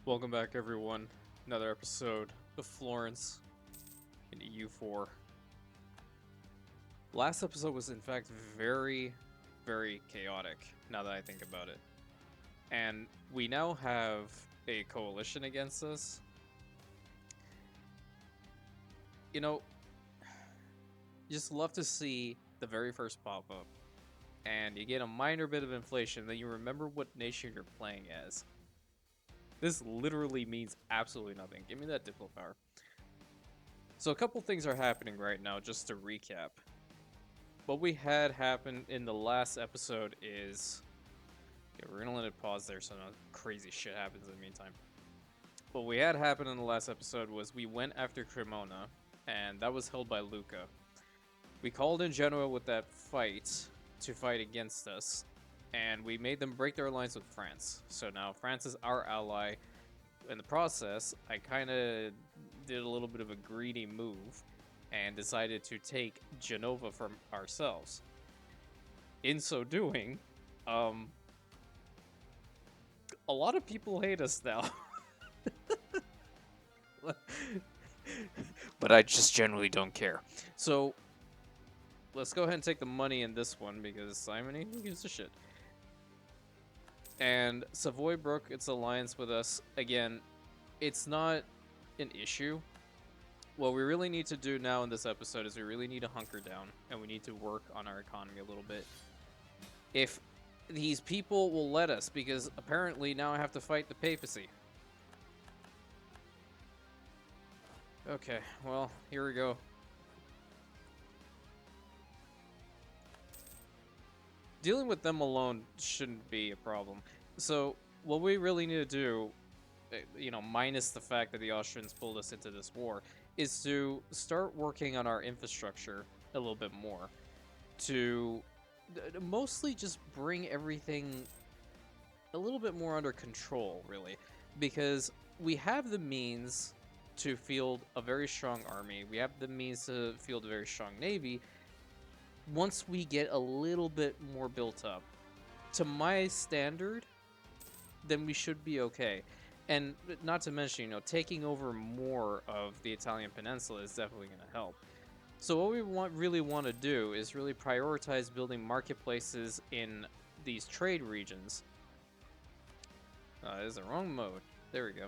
Welcome back, everyone. Another episode of Florence in EU4. Last episode was, in fact, very, very chaotic, now that I think about it. And we now have a coalition against us. You know, you just love to see the very first pop-up, and you get a minor bit of inflation, then you remember what nation you're playing as. This literally means absolutely nothing. Give me that Diplo power. So a couple things are happening right now, just to recap. What we had happen in the last episode is... Okay, we're gonna let it pause there so no crazy shit happens in the meantime. What we had happen in the last episode was we went after Cremona, and that was held by Luca. We called in Genoa with that fight to fight against us, and we made them break their alliance with France. So now France is our ally. In the process, I kind of did a little bit of a greedy move and decided to take Genova from ourselves. In so doing, a lot of people hate us now. But I just generally don't care. So, let's go ahead and take the money in this one because Simony, who gives a shit? And Savoy broke its alliance with us. Again, it's not an issue. What we really need to do now in this episode is we really need to hunker down and we need to work on our economy a little bit. If these people will let us, because apparently now I have to fight the papacy. Okay, well, here we go. Dealing with them alone shouldn't be a problem. So, what we really need to do, minus the fact that the Austrians pulled us into this war, is to start working on our infrastructure a little bit more. To mostly just bring everything a little bit more under control, really. Because we have the means to field a very strong army. We have the means to field a very strong navy. Once we get a little bit more built up, to my standard, then we should be okay. And not to mention, taking over more of the Italian peninsula is definitely going to help. So what we really want to do is really prioritize building marketplaces in these trade regions. That is the wrong mode. There we go.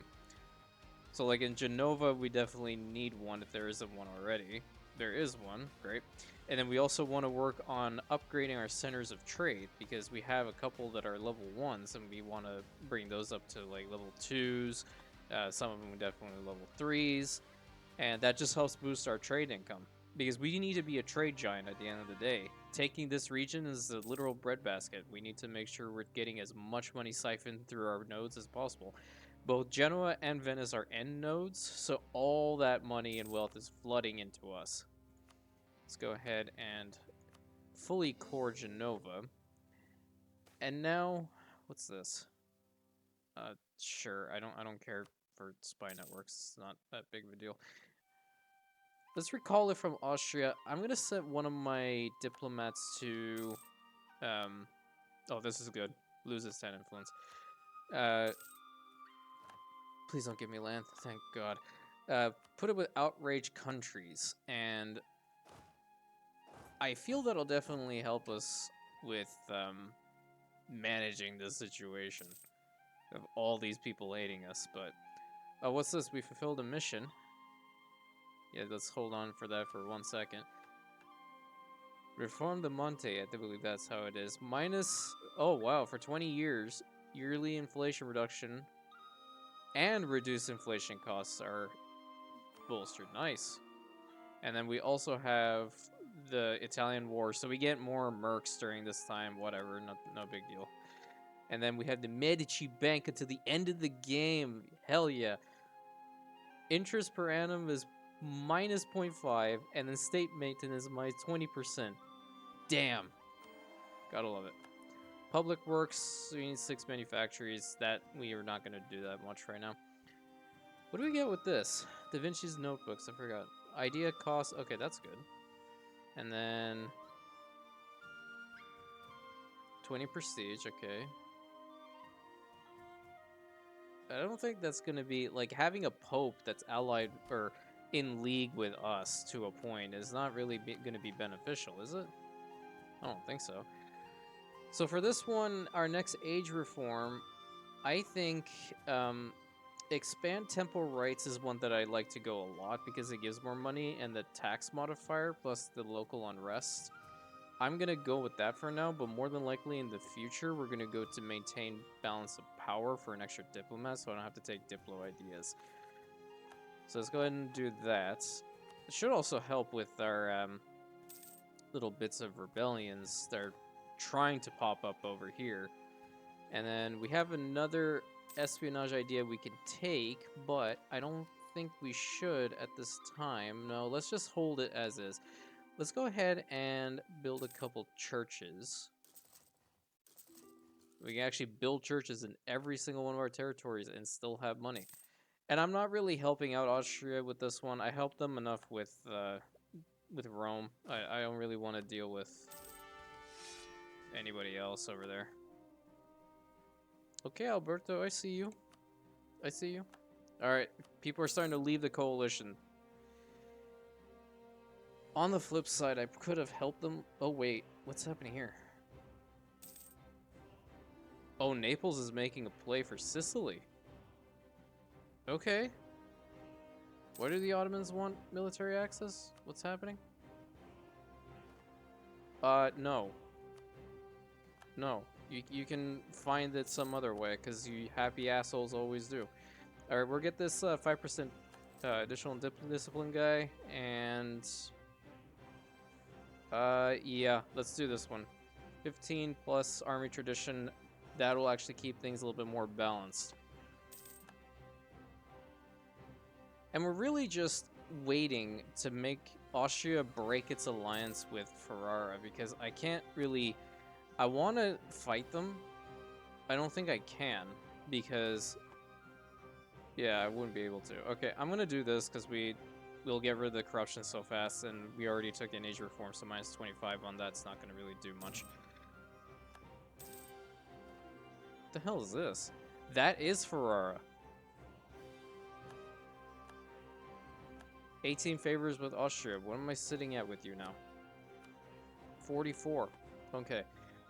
So like in Genova, we definitely need one if there isn't one already. There is one, great. And then we also want to work on upgrading our centers of trade because we have a couple that are level 1s and we want to bring those up to like level 2s. Some of them definitely level 3s. And that just helps boost our trade income because we need to be a trade giant at the end of the day. Taking this region is a literal breadbasket. We need to make sure we're getting as much money siphoned through our nodes as possible. Both Genoa and Venice are end nodes, so all that money and wealth is flooding into us. Let's go ahead and fully core Genova. And now, what's this? Sure, I don't care for spy networks. It's not that big of a deal. Let's recall it from Austria. I'm gonna set one of my diplomats to, oh, this is good. Loses 10 influence. Please don't give me land. Thank God. Put it with outrage countries, and I feel that'll definitely help us with managing this situation of all these people hating us. But what's this? We fulfilled a mission. Yeah, let's hold on for that for 1 second. Reform the Monte. I believe that's how it is. Minus. Oh wow! For 20 years, yearly inflation reduction and reduced inflation costs are bolstered. Nice. And then we also have the Italian War, so we get more mercs during this time. Whatever, no big deal. And then we have the Medici Bank until the end of the game. Hell yeah. Interest per annum is minus 0.5, and then state maintenance is minus 20%. Damn. Gotta love it. Public Works, we need 6 manufactories. That we are not going to do that much right now. What do we get with this? Da Vinci's notebooks, I forgot. Idea cost, okay, that's good. And then 20 prestige, okay. I don't think that's gonna be like having a pope that's allied or in league with us to a point is not really gonna be beneficial, is it? I don't think so. So for this one, our next age reform, I think expand temple rights is one that I like to go a lot because it gives more money and the tax modifier plus the local unrest. I'm gonna go with that for now, but more than likely in the future, we're gonna go to maintain balance of power for an extra diplomat, so I don't have to take diplo ideas. So let's go ahead and do that. It should also help with our little bits of rebellions that are trying to pop up over here. And then we have another espionage idea we can take, but I don't think we should at this time. No, let's just hold it as is. Let's go ahead and build a couple churches. We can actually build churches in every single one of our territories and still have money. And I'm not really helping out Austria with this one. I helped them enough with Rome. I don't really want to deal with anybody else over there. Okay, Alberto, I see you. I see you. Alright, people are starting to leave the coalition. On the flip side, I could have helped them. Oh, wait. What's happening here? Oh, Naples is making a play for Sicily. Okay. Why do the Ottomans want military access? What's happening? No. No. You can find it some other way, because you happy assholes always do. Alright, we'll get this 5% additional discipline guy, and... yeah, let's do this one. 15 plus army tradition. That'll actually keep things a little bit more balanced. And we're really just waiting to make Austria break its alliance with Ferrara, because I can't really... I want to fight them. I don't think I can, because... yeah, I wouldn't be able to. Okay, I'm going to do this because we'll get rid of the corruption so fast, and we already took an age reform, so minus 25 on that's not going to really do much. What the hell is this? That is Ferrara. 18 favors with Austria. What am I sitting at with you now? 44. Okay.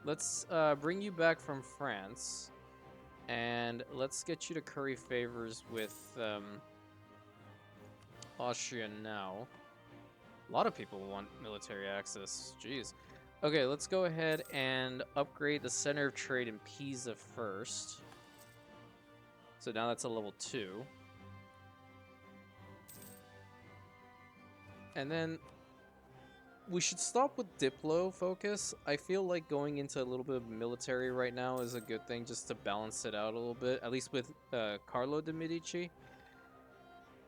Let's bring you back from France. And let's get you to curry favors with Austria now. A lot of people want military access. Jeez. Okay, let's go ahead and upgrade the center of trade in Pisa first. So now that's a level 2. And then we should stop with Diplo focus. I feel like going into a little bit of military right now is a good thing just to balance it out a little bit, at least with Carlo de' Medici.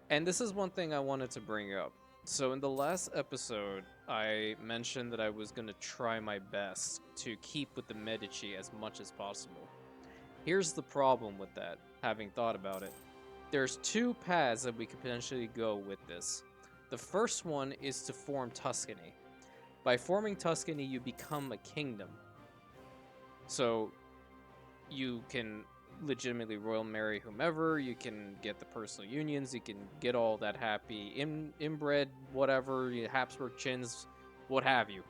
And this is one thing I wanted to bring up. So in the last episode, I mentioned that I was going to try my best to keep with the Medici as much as possible. Here's the problem with that, having thought about it. There's 2 paths that we could potentially go with this. The first one is to form Tuscany. By forming Tuscany, you become a kingdom. So you can legitimately royal marry whomever, you can get the personal unions, you can get all that happy inbred, whatever, Habsburg chins, what have you.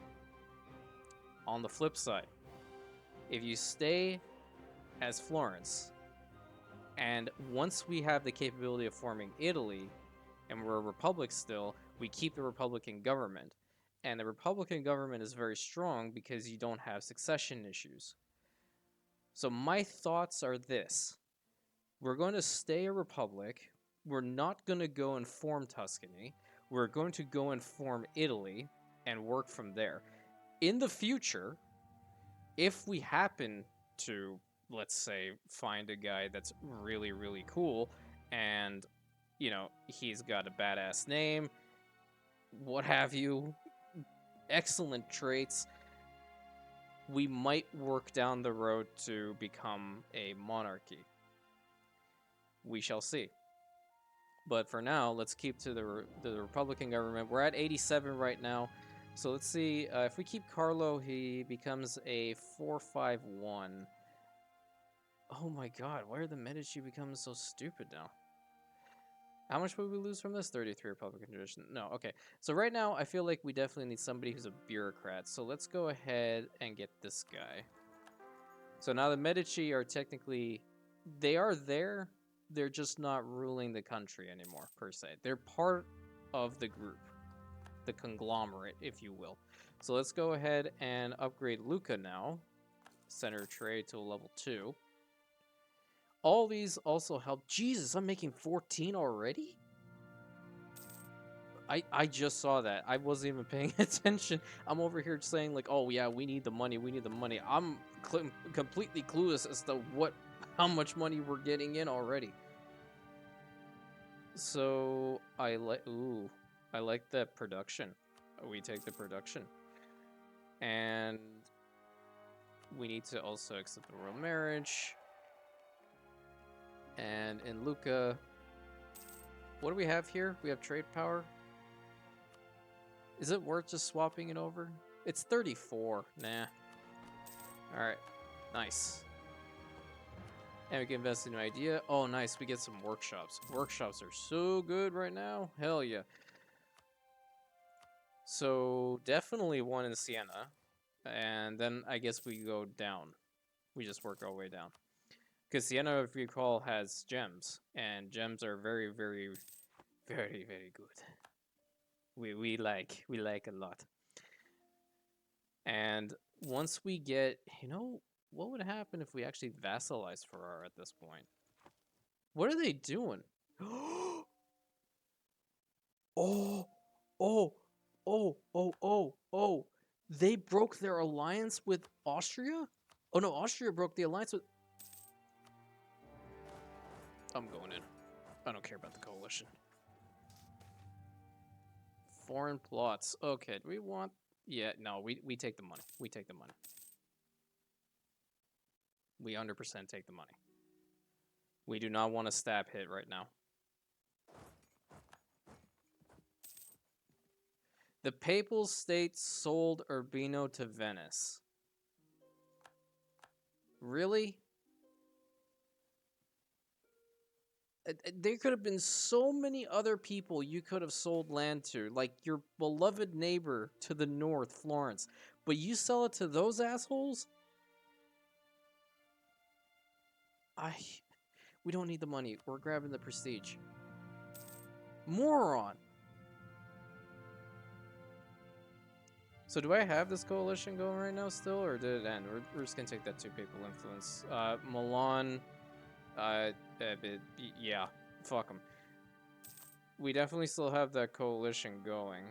On the flip side, if you stay as Florence, and once we have the capability of forming Italy, and we're a republic still, we keep the Republican government. And the Republican government is very strong because you don't have succession issues. So my thoughts are this. We're going to stay a republic. We're not going to go and form Tuscany. We're going to go and form Italy and work from there. In the future, if we happen to, let's say, find a guy that's really, really cool and... you know, he's got a badass name, what have you, excellent traits, we might work down the road to become a monarchy. We shall see. But for now, let's keep to the Republican government. We're at 87 right now. So let's see, if we keep Carlo, he becomes a 451. Oh my god, why are the Medici becoming so stupid now? How much would we lose from this? 33 Republican tradition. No, okay. So right now, I feel like we definitely need somebody who's a bureaucrat. So let's go ahead and get this guy. So now the Medici are technically... They are there. They're just not ruling the country anymore, per se. They're part of the group. The conglomerate, if you will. So let's go ahead and upgrade Luca now. Center trade to a level 2. All these also help. Jesus, I'm making 14 already? I just saw that. I wasn't even paying attention. I'm over here saying like, oh yeah, we need the money. We need the money. I'm completely clueless as to how much money we're getting in already. So I like that production. We take the production. And we need to also accept the royal marriage. And in Lucca, what do we have here? We have trade power. Is it worth just swapping it over? It's 34. Nah. Alright. Nice. And we can invest in an idea. Oh, nice. We get some workshops. Workshops are so good right now. Hell yeah. So, definitely one in Siena. And then I guess we go down. We just work our way down. Because Siena, if you recall, has gems. And gems are very, very, very, very good. We like a lot. And once we get, what would happen if we actually vassalize Ferrara at this point? What are they doing? Oh, oh, oh, oh. They broke their alliance with Austria? Oh no, Austria broke the alliance with... I'm going in. I don't care about the coalition. Foreign plots. Okay, do we want... Yeah, no, we take the money. We take the money. We 100% take the money. We do not want a stab hit right now. The Papal States sold Urbino to Venice. Really? There could have been so many other people you could have sold land to, like your beloved neighbor to the north, Florence. But you sell it to those assholes? We don't need the money. We're grabbing the prestige. Moron! So do I have this coalition going right now still, or did it end? We're just gonna take that two papal influence. Milan, yeah, fuck them. We definitely still have that coalition going.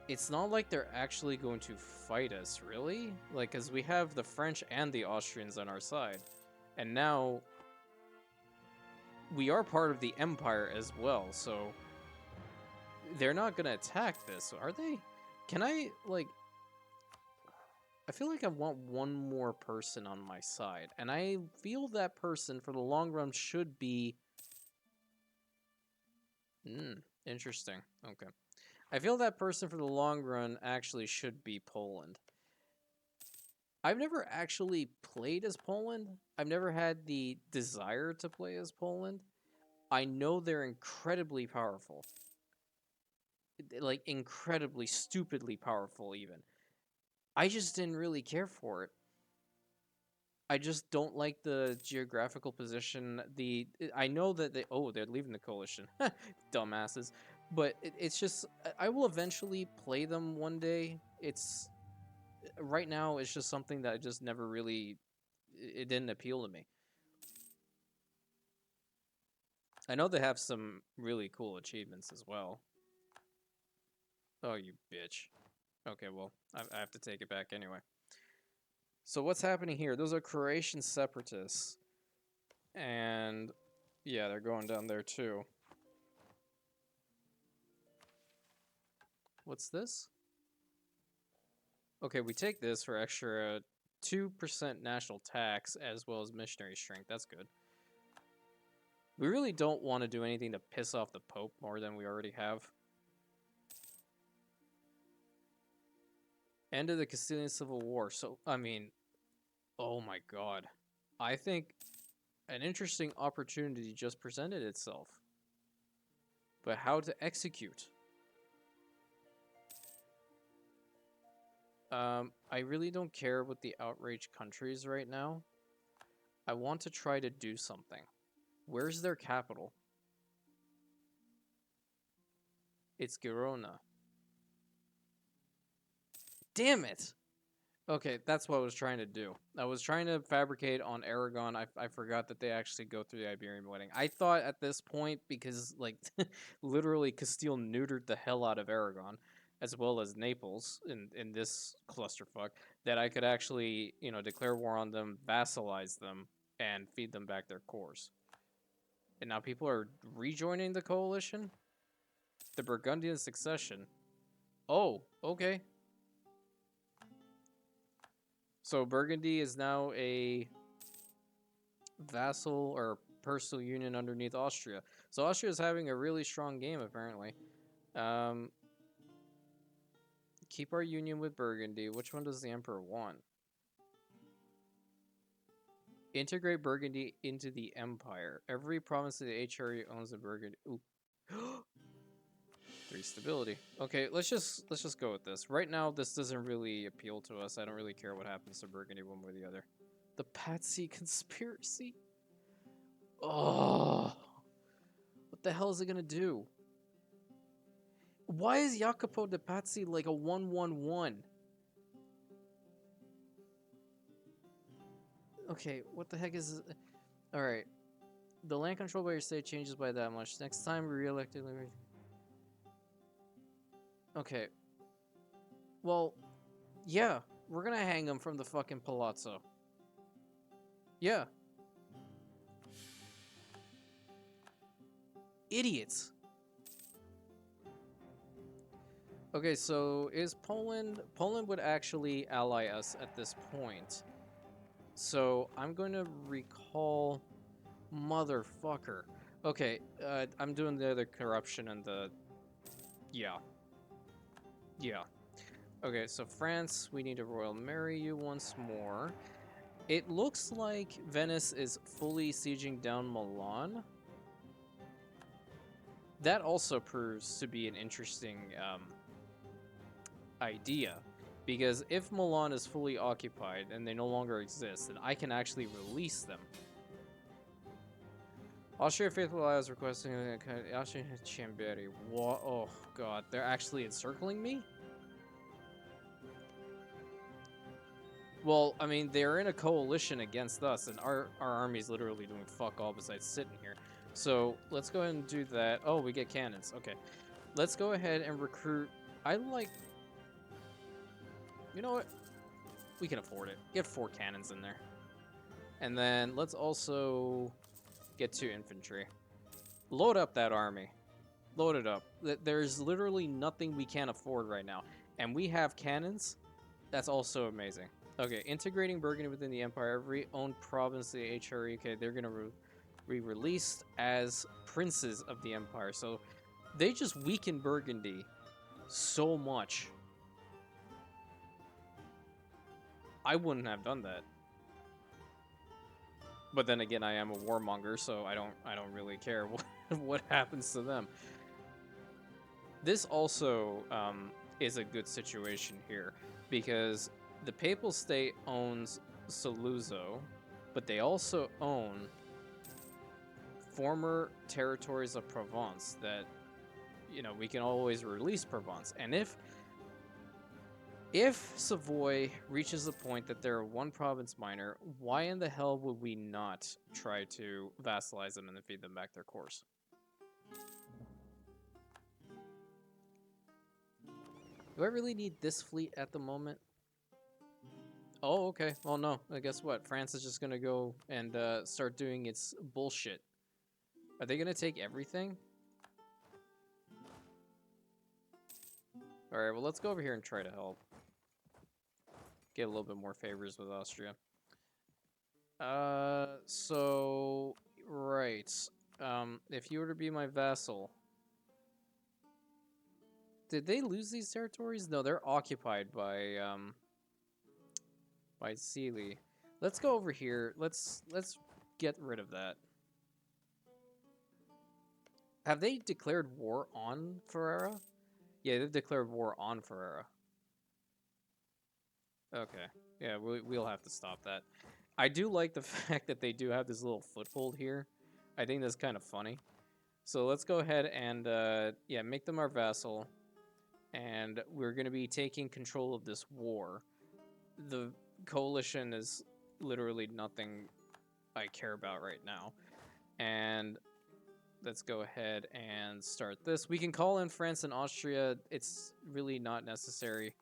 It's not like they're actually going to fight us, really? Like, because we have the French and the Austrians on our side. And now we are part of the Empire as well, so they're not going to attack this, are they? Can I, like... I feel like I want one more person on my side, and I feel that person for the long run should be... Interesting. Okay. I feel that person for the long run actually should be Poland. I've never actually played as Poland. I've never had the desire to play as Poland. I know they're incredibly powerful. Like, incredibly, stupidly powerful, even. I just didn't really care for it. I just don't like the geographical position. I know that they're leaving the coalition. Dumbasses. But it's just, I will eventually play them one day. Right now, it's just something that just never really, it didn't appeal to me. I know they have some really cool achievements as well. Oh, you bitch. Okay, well, I have to take it back anyway. So what's happening here? Those are Croatian separatists. And, yeah, they're going down there too. What's this? Okay, we take this for extra 2% national tax as well as missionary strength. That's good. We really don't want to do anything to piss off the Pope more than we already have. End of the Castilian Civil War. So, I mean, oh my god. I think an interesting opportunity just presented itself. But how to execute? I really don't care with the outraged countries right now. I want to try to do something. Where's their capital? It's Girona. Damn it! Okay, that's what I was trying to do. I was trying to fabricate on Aragon. I forgot that they actually go through the Iberian wedding. I thought at this point, because, like, literally Castile neutered the hell out of Aragon, as well as Naples in this clusterfuck, that I could actually, you know, declare war on them, vassalize them, and feed them back their cores. And now people are rejoining the coalition? The Burgundian succession. Oh, okay. So Burgundy is now a vassal or personal union underneath Austria. So Austria is having a really strong game, apparently. Um, keep our union with Burgundy. Which one does the Emperor want? Integrate Burgundy into the Empire. Every province of the HRE owns a Burgundy. Ooh. 3 stability. Okay, let's just go with this. Right now, this doesn't really appeal to us. I don't really care what happens to Burgundy one way or the other. The Patsy conspiracy. Oh, what the hell is it gonna do? Why is Jacopo de Pazzi like a 1-1-1? Okay, what the heck is this? Alright. The land controlled by your state changes by that much. Next time we re-elected... Okay. Well, yeah. We're gonna hang him from the fucking palazzo. Yeah. Idiots. Okay, so is Poland... Poland would actually ally us at this point. So I'm going to recall... Motherfucker. Okay, I'm doing the other corruption and the... Yeah. Yeah. Okay, so France, we need to royal marry you once more. It looks like Venice is fully sieging down Milan. That also proves to be an interesting idea. Because if Milan is fully occupied and they no longer exist, then I can actually release them. Austria Faithful Allies requesting Austria Chamberi. What? Oh god, they're actually encircling me? Well, I mean, they're in a coalition against us, and our army's literally doing fuck all besides sitting here. So let's go ahead and do that. Oh, we get cannons. Okay. Let's go ahead and recruit. I like... You know what? We can afford it. Get 4 cannons in there. And then let's also get 2 infantry. Load up that army. Load it up. There's literally nothing we can't afford right now. And we have cannons. That's also amazing. Okay, integrating Burgundy within the Empire. Every owned province of the HRE. Okay, they're going to be released as princes of the Empire. So they just weaken Burgundy so much. I wouldn't have done that. But then again, I am a warmonger, so I don't really care what happens to them. This also is a good situation here because the Papal State owns Saluzzo, but they also own former territories of Provence that, you know, we can always release Provence. And if Savoy reaches the point that they're 1 province minor, why in the hell would we not try to vassalize them and then feed them back their cores? Do I really need this fleet at the moment? Oh, okay. Well, no. Guess what? France is just going to go and start doing its bullshit. Are they going to take everything? Alright, well, let's go over here and try to help. Get a little bit more favors with Austria. So... Right. If you were to be my vassal... Did they lose these territories? No, they're occupied by Sealy. Let's go over here. Let's get rid of that. Have they declared war on Ferrara? Yeah, they've declared war on Ferrara. Okay. Yeah, we'll have to stop that. I do like the fact that they do have this little foothold here. I think that's kind of funny. So let's go ahead and yeah, make them our vassal. And we're going to be taking control of this war. The coalition is literally nothing I care about right now. And let's go ahead and start this. We can call in France and Austria. It's really not necessary.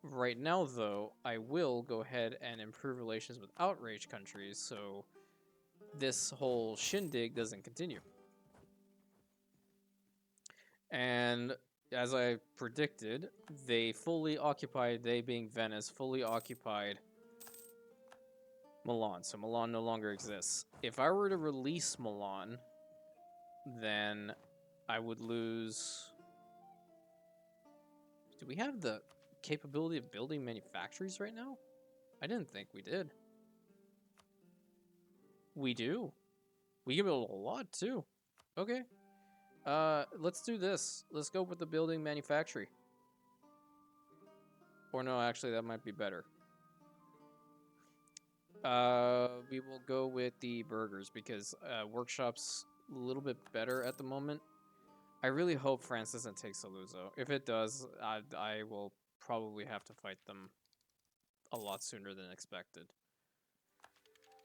Right now, though, I will go ahead and improve relations with outrage countries so this whole shindig doesn't continue. And as I predicted, they being Venice, fully occupied Milan. So Milan no longer exists. If I were to release Milan, then I would lose... Do we have the capability of building manufactories right now? I didn't think we did. We do. We can build a lot, too. Okay. Let's do this. Let's go with the building manufactory. Or no, actually, that might be better. We will go with the burgers because workshop's a little bit better at the moment. I really hope France doesn't take Saluzzo. If it does, I will probably have to fight them a lot sooner than expected.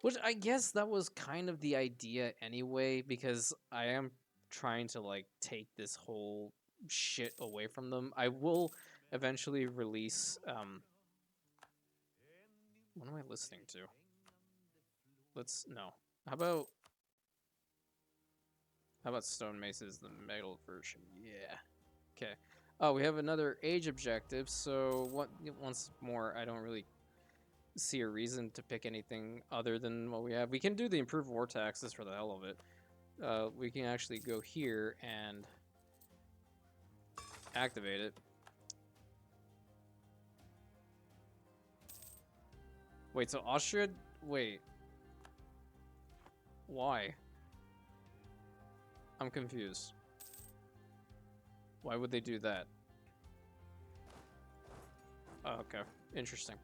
Which I guess that was kind of the idea anyway, because I am trying to like take this whole shit away from them. I will eventually release what am I listening to? No. How about Stone Maces, the metal version? Yeah. Okay. Oh, we have another age objective, so once more, I don't really see a reason to pick anything other than what we have. We can do the improved war taxes for the hell of it. We can actually go here and activate it. Wait, so Austria... Wait. Why? I'm confused. Why would they do that? Oh, okay. Interesting.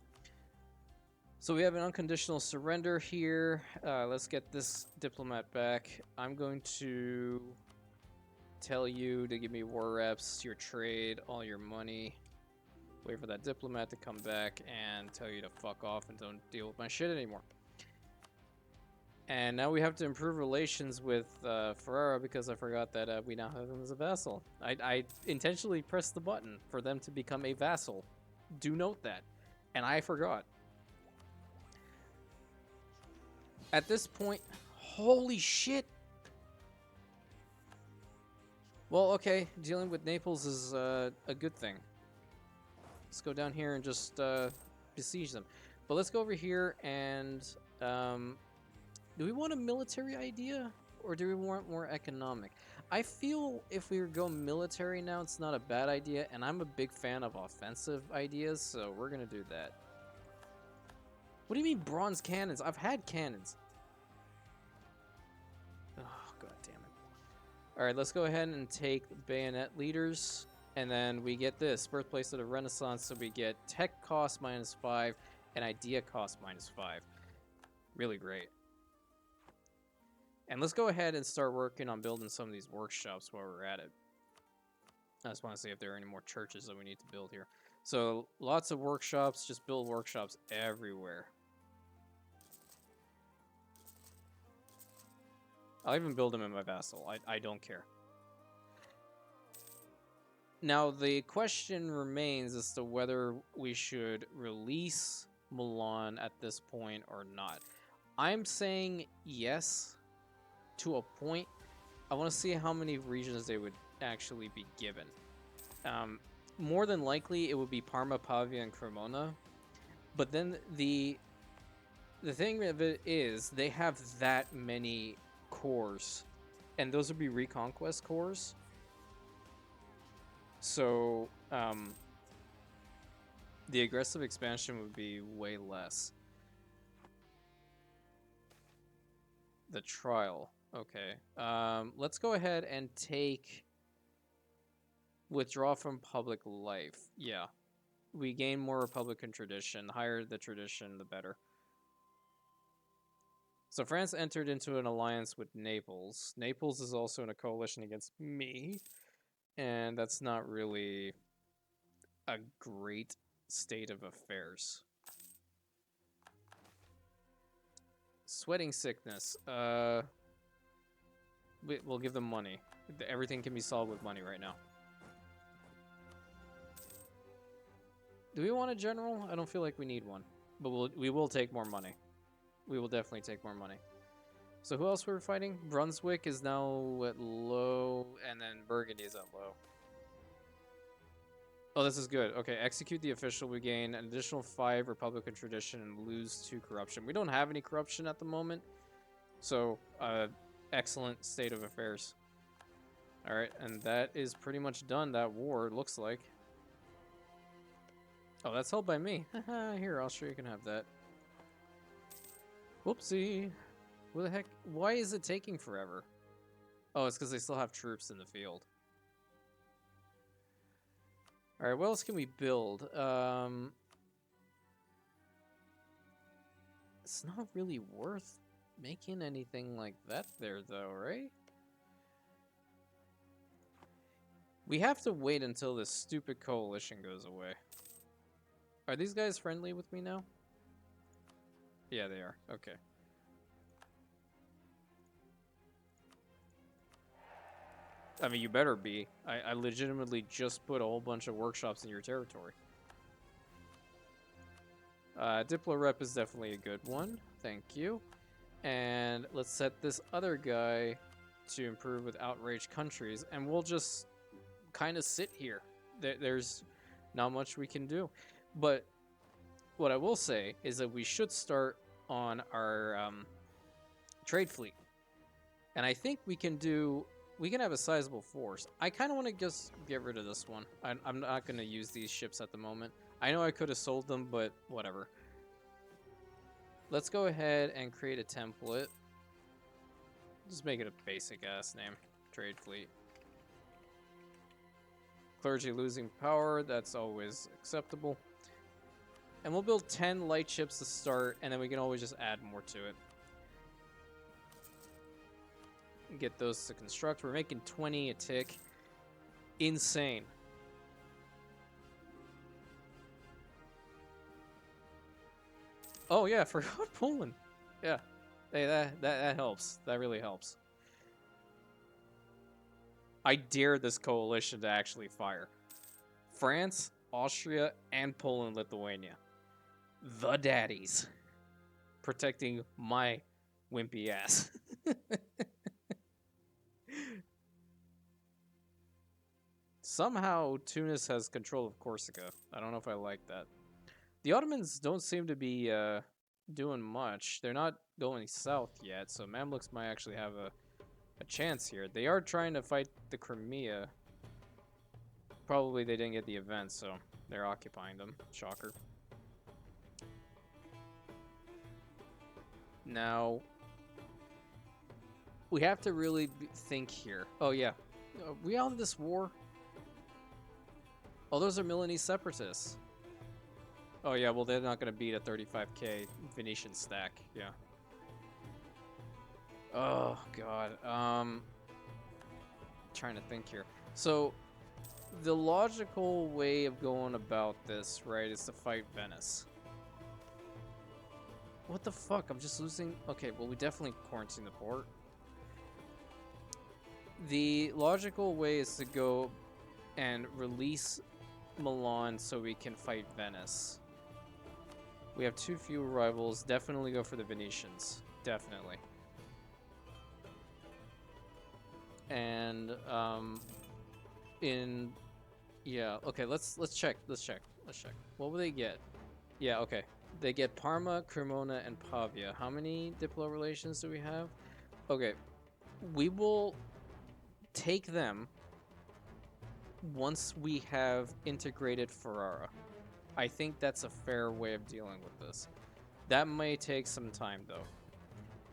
So we have an unconditional surrender here. Let's get this diplomat back. I'm going to tell you to give me war reps, your trade, all your money. Wait for that diplomat to come back and tell you to fuck off and don't deal with my shit anymore. And now we have to improve relations with Ferrara because I forgot that we now have them as a vassal. I intentionally pressed the button for them to become a vassal. Do note that. And I forgot. At this point, holy shit. Well, okay, dealing with Naples is a good thing. Let's go down here and just besiege them. But let's go over here and... do we want a military idea? Or do we want more economic? I feel if we go military now, it's not a bad idea. And I'm a big fan of offensive ideas, so we're going to do that. What do you mean bronze cannons? I've had cannons. Oh, god damn it. Alright, let's go ahead and take bayonet leaders. And then we get this, birthplace of the Renaissance, so we get tech cost -5 and idea cost -5. Really great. And let's go ahead and start working on building some of these workshops while we're at it. I just want to see if there are any more churches that we need to build here. So, lots of workshops, just build workshops everywhere. I'll even build them in my vassal. I don't care. Now, the question remains as to whether we should release Milan at this point or not. I'm saying yes to a point. I want to see how many regions they would actually be given. More than likely, it would be Parma, Pavia, and Cremona. But then the thing of it is, they have that many cores, and those would be Reconquest cores. So, the aggressive expansion would be way less. The trial. Okay. Let's go ahead and take withdraw from public life. Yeah. We gain more Republican tradition. The higher the tradition, the better. So France entered into an alliance with Naples. Naples is also in a coalition against me. And that's not really a great state of affairs. Sweating sickness. We'll give them money. Everything can be solved with money right now. Do we want a general? I don't feel like we need one. But we will take more money. We will definitely take more money. So who else we're fighting? Brunswick is now at low, and then Burgundy is at low. Oh, this is good. Okay, execute the official. We gain an additional 5 Republican tradition and lose 2 corruption. We don't have any corruption at the moment. So, excellent state of affairs. Alright, and that is pretty much done, that war, it looks like. Oh, that's held by me. Here, Austria, you can have that. Whoopsie. What the heck? Why is it taking forever? Oh, it's because they still have troops in the field. Alright, what else can we build? It's not really worth making anything like that there, though, right? We have to wait until this stupid coalition goes away. Are these guys friendly with me now? Yeah, they are. Okay. I mean, you better be. I legitimately just put a whole bunch of workshops in your territory. Diplo rep is definitely a good one. Thank you. And let's set this other guy to improve with outraged countries, and we'll just kind of sit here. There's not much we can do. But what I will say is that we should start on our trade fleet. And I think we can have a sizable force. I kind of want to just get rid of this one. I'm not going to use these ships at the moment. I know I could have sold them, but whatever. Let's go ahead and create a template. Just make it a basic-ass name. Trade fleet. Clergy losing power. That's always acceptable. And we'll build 10 light ships to start, and then we can always just add more to it. Get those to construct. We're making 20 a tick. Insane. Oh yeah, I forgot Poland. Yeah. Hey, that helps. That really helps. I dare this coalition to actually fire. France, Austria, and Poland, Lithuania. The daddies. Protecting my wimpy ass. Somehow, Tunis has control of Corsica. I don't know if I like that. The Ottomans don't seem to be doing much. They're not going south yet, so Mamluks might actually have a chance here. They are trying to fight the Crimea. Probably they didn't get the event, so they're occupying them. Shocker. Now, we have to really think here. Oh, yeah. Are we out of this war? Oh, those are Milanese separatists. Oh, yeah, well, they're not going to beat a 35k Venetian stack. Yeah. Oh, God. Trying to think here. So, the logical way of going about this, right, is to fight Venice. What the fuck? I'm just losing... Okay, well, we definitely quarantine the port. The logical way is to go and release Milan so we can fight Venice. We have too few rivals. Definitely go for the Venetians. Definitely. And, yeah, okay, let's check. What will they get? Yeah, okay. They get Parma, Cremona, and Pavia. How many Diplo relations do we have? Okay. We will take them, once we have integrated Ferrara. I think that's a fair way of dealing with this. That may take some time, though.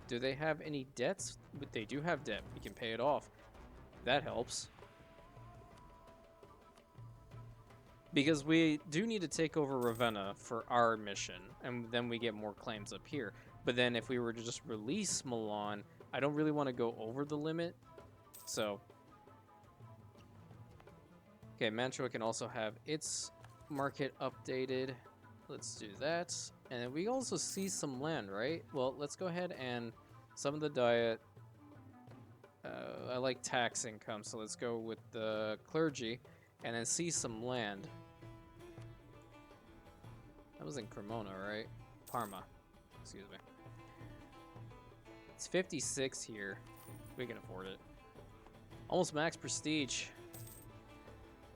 Do they have any debts? But they do have debt. We can pay it off. That helps. Because we do need to take over Ravenna for our mission, and then we get more claims up here. But then if we were to just release Milan, I don't really want to go over the limit. So, okay, Mantua can also have its market updated. Let's do that. And then we also see some land, right? Well, let's go ahead and some of the diet. I like tax income, so let's go with the clergy and then see some land. That was in Cremona, right? Parma. Excuse me. It's 56 here. We can afford it. Almost max prestige.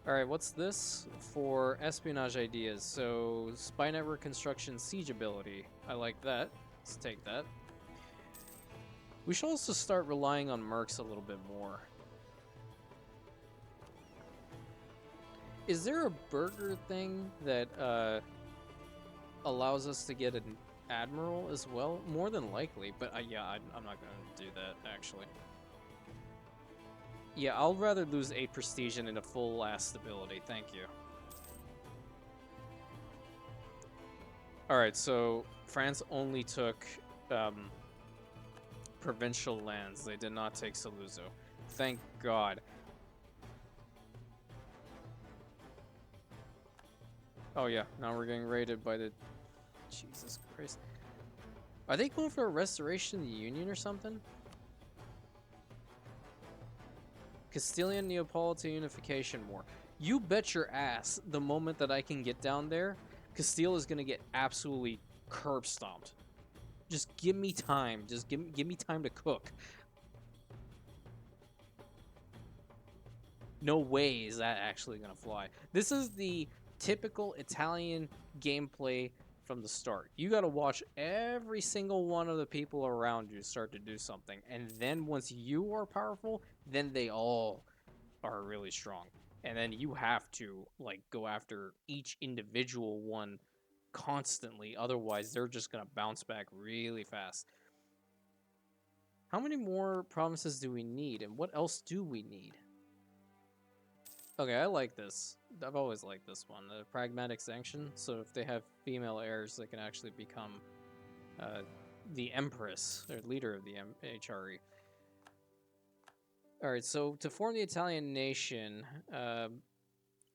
Alright, what's this? For espionage ideas. So, spy network construction siege ability. I like that. Let's take that. We should also start relying on mercs a little bit more. Is there a burger thing that allows us to get an admiral as well? More than likely, but yeah, I'm not going to do that, actually. Yeah, I'll rather lose 8 prestige than a full last stability. Thank you. Alright, so France only took provincial lands. They did not take Saluzzo. Thank God. Oh yeah, now we're getting raided by the... Jesus Christ. Are they going for a restoration of the Union or something? Castilian Neapolitan Unification War. You bet your ass the moment that I can get down there, Castile is going to get absolutely curb stomped. Just give me time. Just give me time to cook. No way is that actually going to fly. This is the typical Italian gameplay from the start. You got to watch every single one of the people around you start to do something. And then once you are powerful, then they all are really strong. And then you have to like go after each individual one constantly. Otherwise, they're just going to bounce back really fast. How many more provinces do we need? And what else do we need? Okay, I like this. I've always liked this one. The pragmatic sanction. So if they have female heirs, they can actually become the empress, or leader of the HRE. Alright, so to form the Italian nation,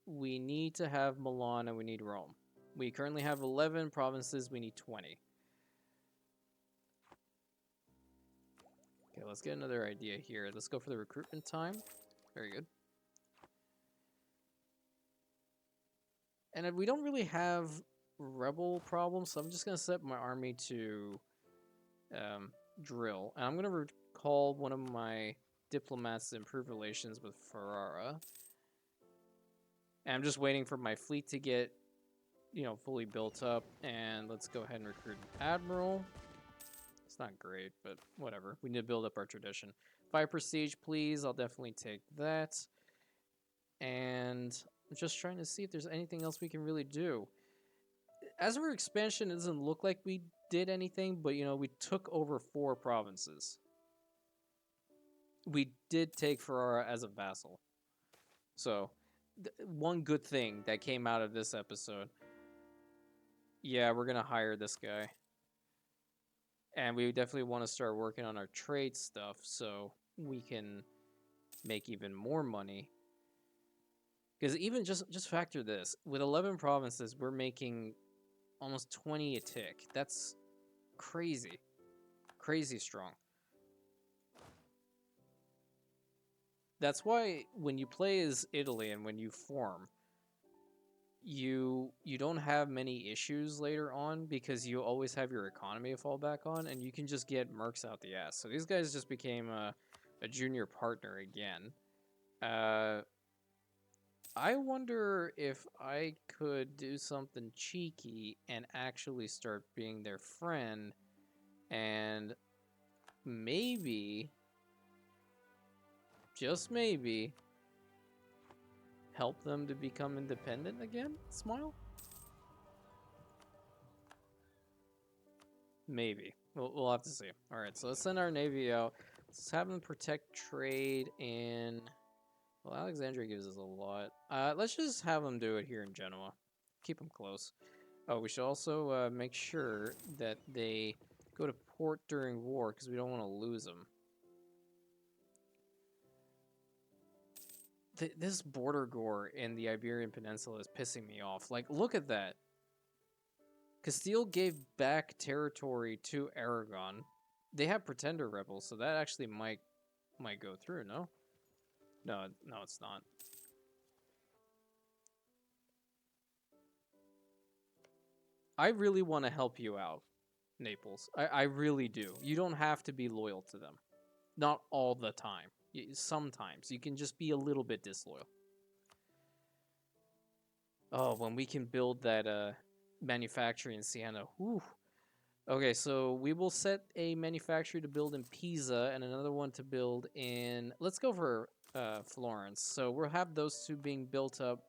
we need to have Milan and we need Rome. We currently have 11 provinces, we need 20. Okay, let's get another idea here. Let's go for the recruitment time. Very good. And we don't really have rebel problems, so I'm just going to set my army to drill. And I'm going to recall one of my diplomats to improve relations with Ferrara. And I'm just waiting for my fleet to get, you know, fully built up. And let's go ahead and recruit an admiral. It's not great, but whatever. We need to build up our tradition. 5 prestige, please. I'll definitely take that. And I'm just trying to see if there's anything else we can really do. As for expansion, it doesn't look like we did anything, but, you know, we took over 4 provinces. We did take Ferrara as a vassal. So, one good thing that came out of this episode. Yeah, we're going to hire this guy. And we definitely want to start working on our trade stuff so we can make even more money. Because even just factor this. With 11 provinces, we're making almost 20 a tick. That's crazy. Crazy strong. That's why when you play as Italy and when you form, you don't have many issues later on because you always have your economy to fall back on and you can just get mercs out the ass. So these guys just became a junior partner again. I wonder if I could do something cheeky and actually start being their friend and maybe, just maybe, help them to become independent again? Smile? Maybe. We'll have to see. Alright, so let's send our navy out. Let's have them protect trade in... Well, Alexandria gives us a lot. Let's just have them do it here in Genoa. Keep them close. Oh, we should also make sure that they go to port during war, because we don't want to lose them. This border gore in the Iberian Peninsula is pissing me off. Like, look at that. Castile gave back territory to Aragon. They have pretender rebels, so that actually might go through, no? No, it's not. I really want to help you out, Naples. I really do. You don't have to be loyal to them. Not all the time. Sometimes. You can just be a little bit disloyal. Oh, when we can build that manufactory in Siena. Whew. Okay, so we will set a manufacturer to build in Pisa and another one to build in... Let's go for Florence. So we'll have those two being built up.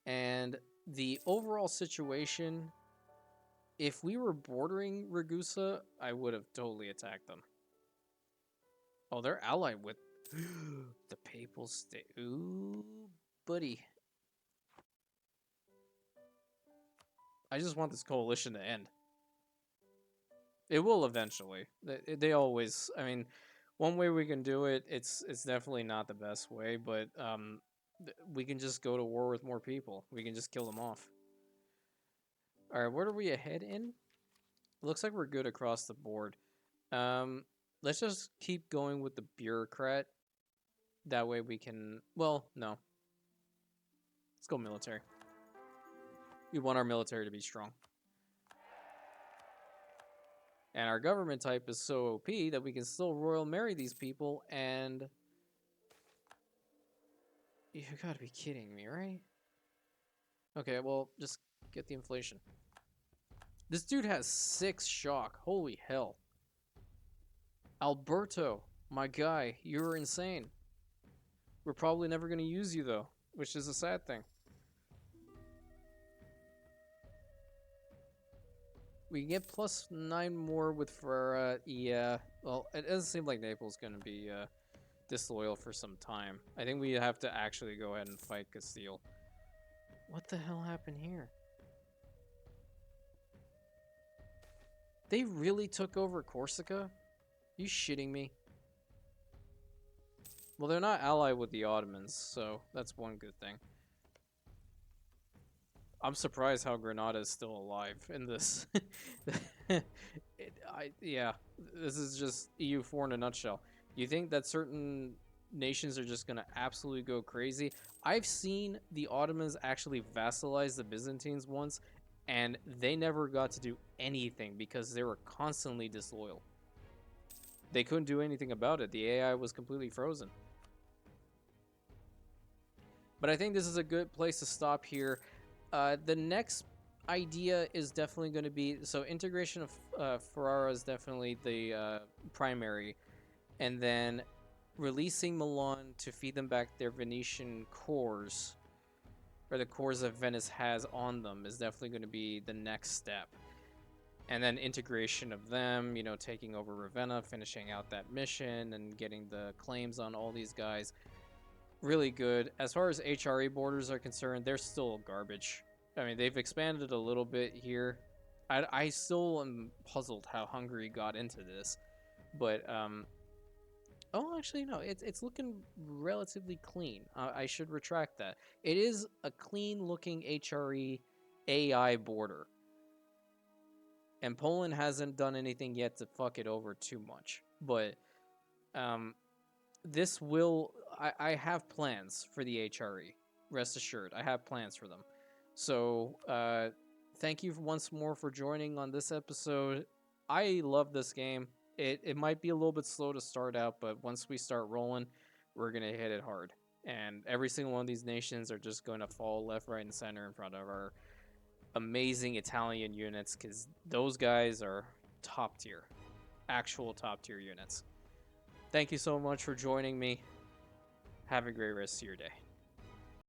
And the overall situation, if we were bordering Ragusa, I would have totally attacked them. Oh, they're allied with the Papal State. Ooh, buddy. I just want this coalition to end. It will eventually. They always... I mean, one way we can do it, it's definitely not the best way, but we can just go to war with more people. We can just kill them off. Alright, what are we ahead in? Looks like we're good across the board. Let's just keep going with the bureaucrat. That way we can... Well, no. Let's go military. We want our military to be strong. And our government type is so OP that we can still royal marry these people and... You gotta be kidding me, right? Okay, well, just get the inflation. This dude has 6 shock. Holy hell. Alberto, my guy, you're insane. We're probably never going to use you, though, which is a sad thing. We can get +9 more with Ferrara. Yeah, well, it doesn't seem like Naples is going to be disloyal for some time. I think we have to actually go ahead and fight Castile. What the hell happened here? They really took over Corsica? You shitting me? Well, they're not allied with the Ottomans, so that's one good thing. I'm surprised how Granada is still alive in this. Yeah, this is just EU4 in a nutshell. You think that certain nations are just going to absolutely go crazy? I've seen the Ottomans actually vassalize the Byzantines once, and they never got to do anything because they were constantly disloyal. They couldn't do anything about it. The AI was completely frozen. But I think this is a good place to stop here. The next idea is definitely going to be... So integration of Ferrara is definitely the primary. And then releasing Milan to feed them back their Venetian cores, or the cores that Venice has on them, is definitely going to be the next step. And then integration of them, you know, taking over Ravenna, finishing out that mission, and getting the claims on all these guys. Really good. As far as HRE borders are concerned, they're still garbage. I mean, they've expanded a little bit here. I still am puzzled how Hungary got into this. But, oh, actually, no. It's looking relatively clean. I should retract that. It is a clean-looking HRE AI border. And Poland hasn't done anything yet to fuck it over too much. But, this will... I have plans for the HRE. Rest assured, I have plans for them. So, thank you once more for joining on this episode. I love this game. It might be a little bit slow to start out, but once we start rolling, we're going to hit it hard. And every single one of these nations are just going to fall left, right, and center in front of our amazing Italian units, because those guys are top tier. Actual top tier units. Thank you so much for joining me. Have a great rest of your day.